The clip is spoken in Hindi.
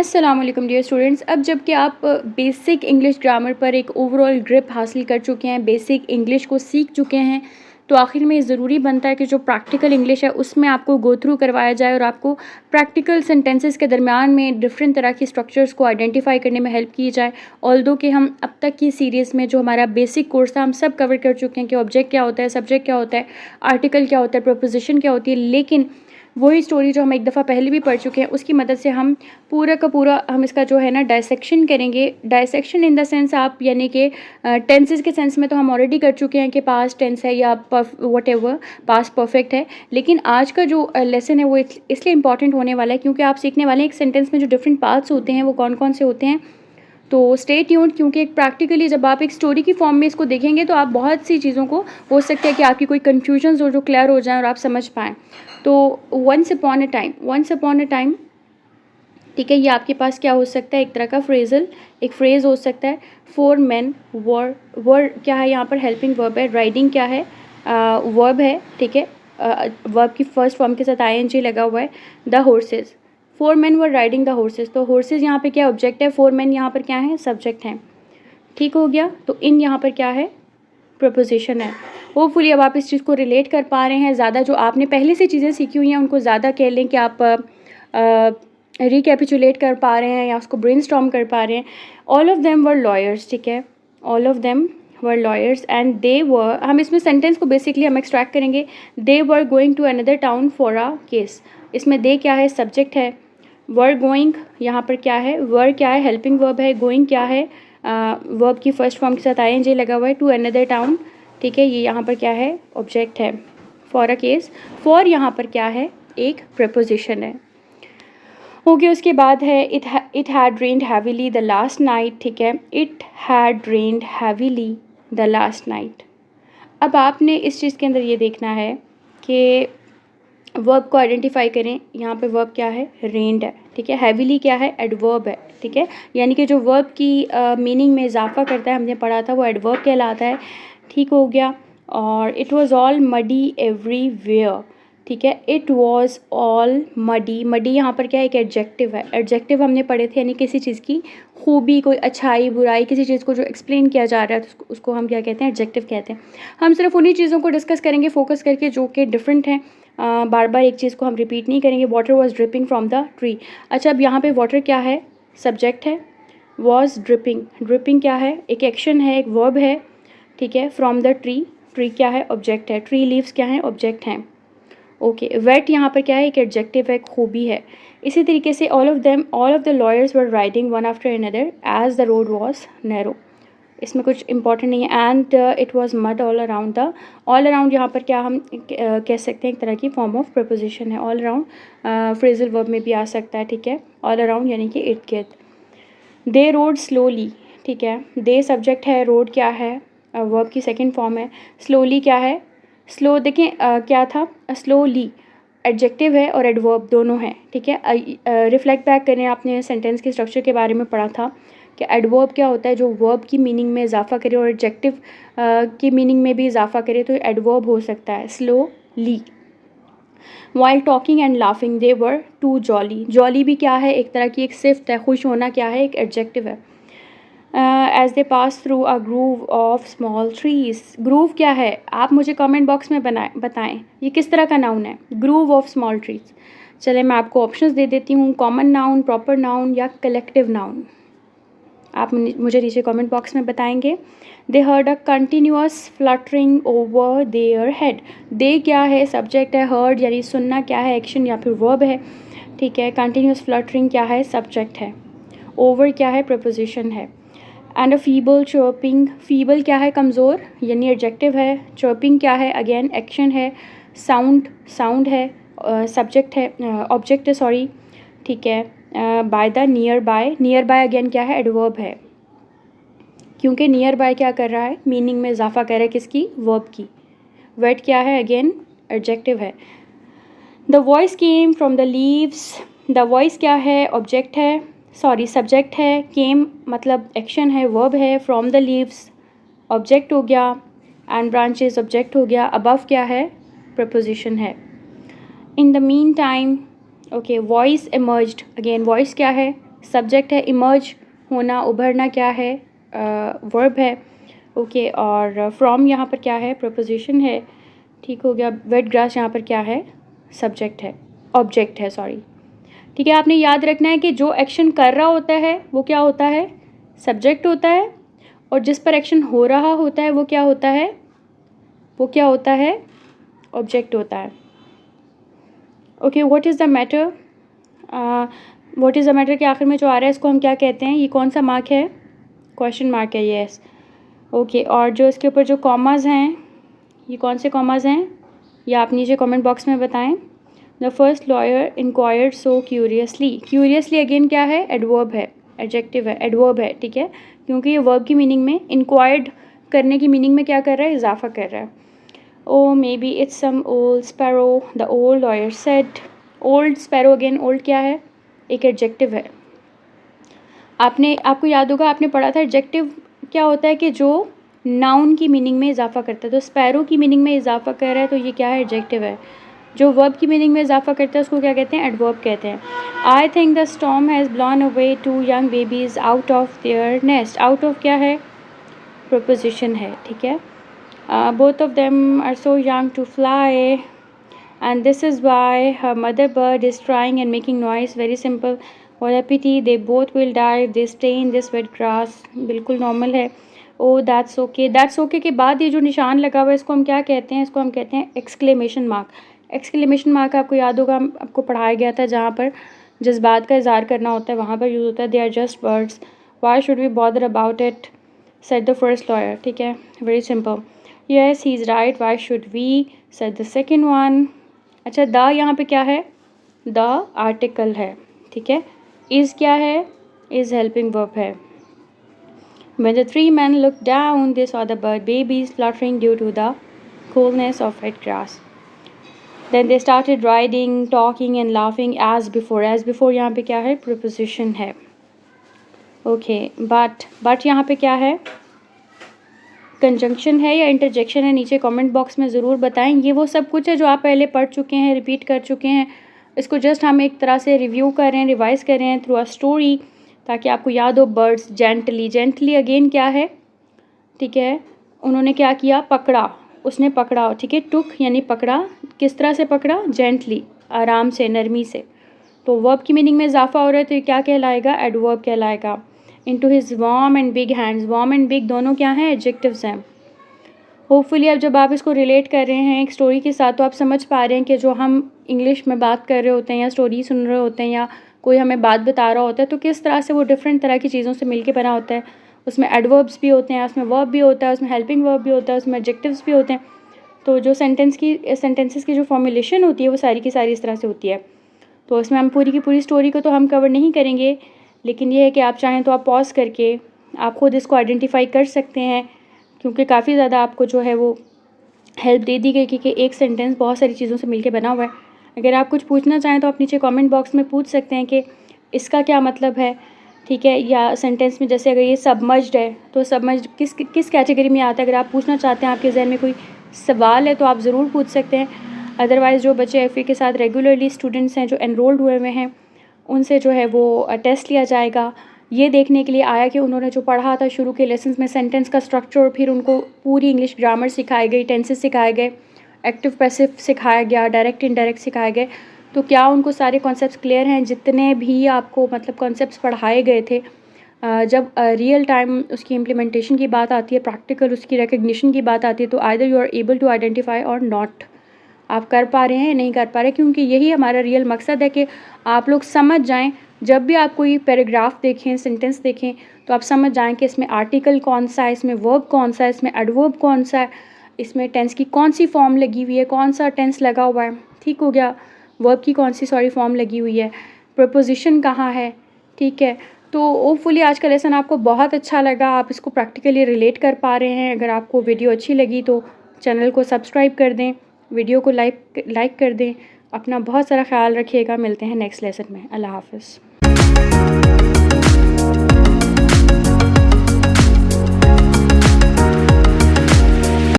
अस्सलाम वालेकुम डियर स्टूडेंट्स। अब जबकि आप बेसिक इंग्लिश ग्रामर पर एक ओवरऑल ग्रिप हासिल कर चुके हैं, बेसिक इंग्लिश को सीख चुके हैं, तो आखिर में ज़रूरी बनता है कि जो प्रैक्टिकल इंग्लिश है उसमें आपको गो थ्रू करवाया जाए और आपको प्रैक्टिकल सेंटेंसेस के दरमियान में डिफरेंट तरह की स्ट्रक्चर्स को आइडेंटिफाई करने में हेल्प की जाए। ऑल्दो कि हम अब तक की सीरीज़ में जो हमारा बेसिक कोर्स था हम सब कवर कर चुके हैं कि ऑब्जेक्ट क्या होता है, सब्जेक्ट क्या होता है, आर्टिकल क्या होता है, प्रपोजिशन क्या होती है, लेकिन वही स्टोरी जो हम एक दफ़ा पहले भी पढ़ चुके हैं उसकी मदद से हम पूरा का पूरा हम इसका जो है ना डायसेक्शन करेंगे। डायसेक्शन इन द सेंस आप यानी कि टेंसेस के सेंस में तो हम ऑलरेडी कर चुके हैं कि पास्ट टेंस है या वट एवर पास्ट परफेक्ट है, लेकिन आज का जो लेसन है वो इसलिए इंपॉर्टेंट होने वाला है क्योंकि आप सीखने वाले हैं एक सेंटेंस में जो डिफरेंट पार्ट्स होते हैं वो कौन कौन से होते हैं। तो स्टे ट्यून्ड, क्योंकि एक प्रैक्टिकली जब आप एक स्टोरी की फॉर्म में इसको देखेंगे तो आप बहुत सी चीज़ों को हो सकता है कि आपकी कोई कन्फ्यूजन्स हो जो क्लियर हो जाएं और आप समझ पाएँ। तो वंस अपॉन अ टाइम, ठीक है, ये आपके पास क्या हो सकता है, एक तरह का फ्रेजल एक फ्रेज़ हो सकता है। फोर मैन वर क्या है यहाँ पर, हेल्पिंग वर्ब है। राइडिंग क्या है, वर्ब है, ठीक है, वर्ब की फर्स्ट फॉर्म के साथ आईएनजी लगा हुआ है। The horses, four man were riding the horses, तो हॉर्सेस यहाँ पे क्या ऑब्जेक्ट है, फोर मैन यहाँ पर क्या है, सब्जेक्ट हैं। ठीक हो गया। तो इन यहाँ पर क्या है, प्रपोजिशन है। होपफुली अब आप इस चीज़ को रिलेट कर पा रहे हैं। ज़्यादा जो आपने पहले से चीज़ें सीखी हुई हैं उनको ज़्यादा कह लें कि आप रिकैपिचुलेट कर पा रहे हैं या उसको ब्रेनस्टॉर्म कर पा रहे हैं। All of them were lawyers, ठीक है, all of them were lawyers and they were, हम इसमें सेंटेंस को बेसिकली हम एक्सट्रैक्ट करेंगे। They were going to another town for a case, इसमें दे क्या है, सब्जेक्ट है। वर गोइंग यहाँ पर क्या है, वर क्या है, हेल्पिंग वर्ब है। गोइंग क्या है, वर्ब की फर्स्ट फॉर्म के साथ आईएनजी लगा हुआ है। टू अनदर टाउन, ठीक है, ये यहाँ पर क्या है, ऑब्जेक्ट है। फॉर अ केस, फॉर यहाँ पर क्या है, एक प्रपोजिशन है। ओके, उसके बाद है it had rained heavily the last night, ठीक है, it had rained heavily the last night. अब आपने इस चीज़ के अंदर ये देखना है कि वर्ब को आइडेंटिफाई करें। यहाँ पे वर्ब क्या है, रेन्ड है, ठीक है। हैवीली क्या है, एडवर्ब है, ठीक है, यानी कि जो वर्ब की मीनिंग में इजाफा करता है, हमने पढ़ा था, वो एडवर्ब कहलाता है। ठीक हो गया। और it was all muddy everywhere, ठीक है, it was all muddy, muddy यहाँ पर क्या है, एक एडजेक्टिव है। एडजेक्टिव हमने पढ़े थे, यानी किसी चीज़ की खूबी, कोई अच्छाई बुराई, किसी चीज़ को जो एक्सप्लेन किया जा रहा है तो उसको हम क्या कहते हैं, एडजेक्टिव कहते हैं। हम सिर्फ उन्हीं चीज़ों को डिस्कस करेंगे फोकस करके जो कि डिफरेंट हैं। बार बार एक चीज़ को हम रिपीट नहीं करेंगे। Water was dripping from the tree, अच्छा, अब यहाँ पे वाटर क्या है, सब्जेक्ट है। वॉज ड्रिपिंग, ड्रिपिंग क्या है, एक एक्शन है, एक वर्ब है, ठीक है। फ्रॉम द ट्री, ट्री क्या है, ऑब्जेक्ट है। ट्री लीव्स क्या है, ऑब्जेक्ट हैं। ओके, वेट यहाँ पर क्या है, एक एडजेक्टिव है, खूबी है। इसी तरीके से all of the lawyers were riding one after another as the road was narrow, इसमें कुछ इंपॉर्टेंट नहीं है। And it was mud all around the, all around यहाँ पर क्या हम कह सकते हैं, एक तरह की फॉर्म ऑफ प्रपोजिशन है। ऑल अराउंड फ्रेजल वर्ब में भी आ सकता है, ठीक है, ऑल अराउंड यानी कि इर्द गिर्द। दे रोड स्लोली, ठीक है, दे सब्जेक्ट है, रोड क्या है, वर्ब की सेकेंड फॉर्म है। स्लोली क्या है, स्लो देखें क्या था, स्लोली एडजेक्टिव है और एडवर्ब दोनों हैं, ठीक है। रिफ्लेक्ट बैक करें, आपने सेंटेंस के स्ट्रक्चर के बारे में पढ़ा था कि एडवर्ब क्या होता है, जो वर्ब की मीनिंग में इजाफा करे और एडजेक्टिव की मीनिंग में भी इजाफा करे तो एडवर्ब हो सकता है। Slowly, while talking and laughing they were too jolly, jolly भी क्या है, एक तरह की एक सिफ्त है, खुश होना क्या है, एक एडजेक्टिव है। As they pass through a grove of small trees, grove क्या है, आप मुझे कमेंट बॉक्स में बताएं ये किस तरह का नाउन है, ग्रूव ऑफ स्मॉल ट्रीज। चले मैं आपको ऑप्शंस दे देती हूँ, कॉमन नाउन, प्रॉपर नाउन या कलेक्टिव नाउन। आप मुझे नीचे कमेंट बॉक्स में बताएंगे। They heard a continuous fluttering over their head, they क्या है, सब्जेक्ट है। हर्ड यानी सुनना क्या है, एक्शन या फिर वर्ब है, ठीक है। कंटिन्यूअस फ्लटरिंग क्या है, सब्जेक्ट है। ओवर क्या है, प्रपोजिशन है। And a feeble chirping, feeble क्या है, कमज़ोर यानी एडजेक्टिव है। चर्पिंग क्या है, अगेन एक्शन है। साउंड, साउंड है, सब्जेक्ट है, ऑब्जेक्ट है, सॉरी, ठीक है। By the, near by again क्या है, एडवर्ब है, क्योंकि नियर बाय क्या कर रहा है, मीनिंग में इजाफा कर रहा है, किसकी, वर्ब की। वेट क्या है, अगेन एडजेक्टिव है। The voice came from the leaves, the voice क्या है, ऑब्जेक्ट है, सॉरी सब्जेक्ट है। केम मतलब एक्शन है, वर्ब है। फ्रॉम द लीव्स ऑब्जेक्ट हो गया एंड ब्रांचेस ऑब्जेक्ट हो गया। अबव क्या है, प्रपोजिशन है। In the mean time, okay, voice emerged, again voice क्या है, सब्जेक्ट है इमर्ज होना, उभरना क्या है, वर्ब है। ओके, और फ्रॉम यहाँ पर क्या है, प्रपोजिशन है। ठीक हो गया। वेट ग्रास यहाँ पर क्या है, सब्जेक्ट है, ऑब्जेक्ट है, सॉरी। ठीक है, आपने याद रखना है कि जो एक्शन कर रहा होता है वो क्या होता है, सब्जेक्ट होता है, और जिस पर एक्शन हो रहा होता है वो क्या होता है, वो क्या होता है, ऑब्जेक्ट होता है। Okay, what is the matter, what is the matter के आखिर में जो आ रहा है इसको हम क्या कहते हैं, ये कौन सा मार्क है, क्वेश्चन मार्क है, यस। ओके, और जो इसके ऊपर जो कॉमाज हैं, ये कौन से कॉमाज हैं, ये आप नीचे कमेंट बॉक्स में बताएं। The first lawyer inquired so curiously, curiously again क्या है, एडवर्ब है, एडजेक्टिव है, एडवर्ब है, ठीक है, क्योंकि ये वर्ब की मीनिंग में, इंक्वायर्ड करने की मीनिंग में क्या कर रहा है, इजाफा कर रहा है। Oh maybe it's some old sparrow, the old lawyer said. Old sparrow, again old क्या है, एक एडजेक्टिव है। आपको याद होगा, आपने पढ़ा था एडजेक्टिव क्या होता है कि जो नाउन की मीनिंग में इजाफा करता है। तो स्पैरो की मीनिंग में इजाफा कर रहा है तो ये क्या है, एडजेक्टिव है। जो वर्ब की मीनिंग में इजाफा करता है उसको क्या कहते हैं, एडवर्ब कहते हैं। I think the storm has blown away 2 young babies out of their nest. Out of क्या है, प्रपोजिशन है, ठीक है। Both of them are so young to fly and this is why her mother bird is trying and making noise. Very simple. What a pity they both will die if they stay in this wet grass. बिल्कुल नॉर्मल है। Oh that's okay, that's okay के बाद ये जो निशान लगा हुआ है इसको हम क्या कहते हैं, इसको हम कहते हैं एक्सक्लेमेशन मार्क। एक्सक्लेमेशन मार्क आपको याद होगा, आपको पढ़ाया गया था, जहाँ पर जज्बात का इज़हार करना होता है वहाँ पर यूज़ होता है। They are just words, why should we bother about it, said the first lawyer, ठीक है, very simple. Yes he is right, why should we, said the second one. अच्छा, द यहाँ पे क्या है, द आर्टिकल है, ठीक है। इज़ क्या है, इज़ हेल्पिंग वर्ब है। When the 3 men looked down, they saw the bird babies fluttering due to the coolness of wet grass. Then they started riding, talking and laughing as before. As before यहाँ पे क्या है, preposition है। Okay, but यहाँ पे क्या है, conjunction है या interjection है, नीचे comment box में ज़रूर बताएं। ये वो सब कुछ है जो आप पहले पढ़ चुके हैं, repeat कर चुके हैं। इसको just हम एक तरह से review कर रहे हैं, revise कर रहे हैं through a story, ताकि आपको याद हो। बर्ड्स जेंटली, जेंटली अगेन क्या है, ठीक है, उन्होंने क्या किया, पकड़ा, उसने पकड़ा, ठीक है। टुक यानी पकड़ा, किस तरह से पकड़ा, जेंटली, आराम से, नरमी से। तो वर्ब की मीनिंग में इजाफा हो रहा है तो ये क्या कहलाएगा, एडवर्ब कहलाएगा। Into his warm and big hands, warm and big दोनों क्या हैं, एडजेक्टिव्स हैं। होपफुली अब जब आप इसको रिलेट कर रहे हैं एक स्टोरी के साथ तो आप समझ पा रहे हैं कि जो हम इंग्लिश में बात कर रहे होते हैं या स्टोरी सुन रहे होते हैं या कोई हमें बात बता रहा होता है तो किस तरह से वो डिफरेंट तरह की चीज़ों से मिलके बना होता है। उसमें एडवर्ब्स भी होते हैं, उसमें वर्ब भी होता है, उसमें हेल्पिंग वर्ब भी होता है, उसमें एडजेक्टिव्स भी होते हैं। तो जो सेंटेंसेस की जो फॉर्मुलेशन होती है वो सारी की सारी इस तरह से होती है। तो इसमें हम पूरी की पूरी स्टोरी को तो हम कवर नहीं करेंगे, लेकिन ये है कि आप चाहें तो आप पॉज करके आप खुद इसको आइडेंटिफाई कर सकते हैं, क्योंकि काफ़ी ज़्यादा आपको जो है वो हेल्प दे दी गई कि एक सेंटेंस बहुत सारी चीज़ों से मिलके बना हुआ है। अगर आप कुछ पूछना चाहें तो आप नीचे कमेंट बॉक्स में पूछ सकते हैं कि इसका क्या मतलब है, ठीक है। या सेंटेंस में जैसे अगर ये सबमर्ज्ड है तो सबमर्ज्ड किस कैटेगरी में आता है, अगर आप पूछना चाहते हैं, आपके जहन में कोई सवाल है तो आप ज़रूर पूछ सकते हैं। अदरवाइज़ जो बच्चे FA के साथ रेगुलरली स्टूडेंट्स हैं जो एनरोल्ड हुए हुए हैं उनसे जो है वो टेस्ट लिया जाएगा, ये देखने के लिए आया कि उन्होंने जो पढ़ा था शुरू के लेसन्स में सेंटेंस का स्ट्रक्चर, फिर उनको पूरी इंग्लिश ग्रामर सिखाई गई, टेंसेस सिखाए गए, एक्टिव पैसिव सिखाया गया, डायरेक्ट इनडायरेक्ट सिखाए गए। तो क्या उनको सारे कॉन्सेप्ट्स क्लियर हैं, जितने भी आपको मतलब कॉन्सेप्ट्स पढ़ाए गए थे। जब रियल टाइम उसकी इम्प्लीमेंटेशन की बात आती है, प्रैक्टिकल उसकी रिकग्निशन की बात आती है, तो either you are able to identify और नॉट, आप कर पा रहे हैं या नहीं कर पा रहे, क्योंकि यही हमारा रियल मकसद है कि आप लोग समझ जाएं। जब भी आप कोई पैराग्राफ देखें, सेंटेंस देखें, तो आप समझ जाएं कि इसमें आर्टिकल कौन सा है, इसमें वर्ब कौन सा है, इसमें एडवर्ब कौन सा है, इसमें टेंस की कौन सी फॉर्म लगी हुई है, कौन सा टेंस लगा हुआ है, ठीक हो गया, वर्ब की कौन सी फॉर्म लगी हुई है, प्रपोजिशन कहाँ है, ठीक है। तो होपफुली आज का लेसन आपको बहुत अच्छा लगा, आप इसको प्रैक्टिकली रिलेट कर पा रहे हैं। अगर आपको वीडियो अच्छी लगी तो चैनल को सब्सक्राइब कर दें, वीडियो को लाइक कर दें। अपना बहुत सारा ख्याल रखिएगा, मिलते हैं नेक्स्ट लेसन में। अल्लाह हाफ़िज़।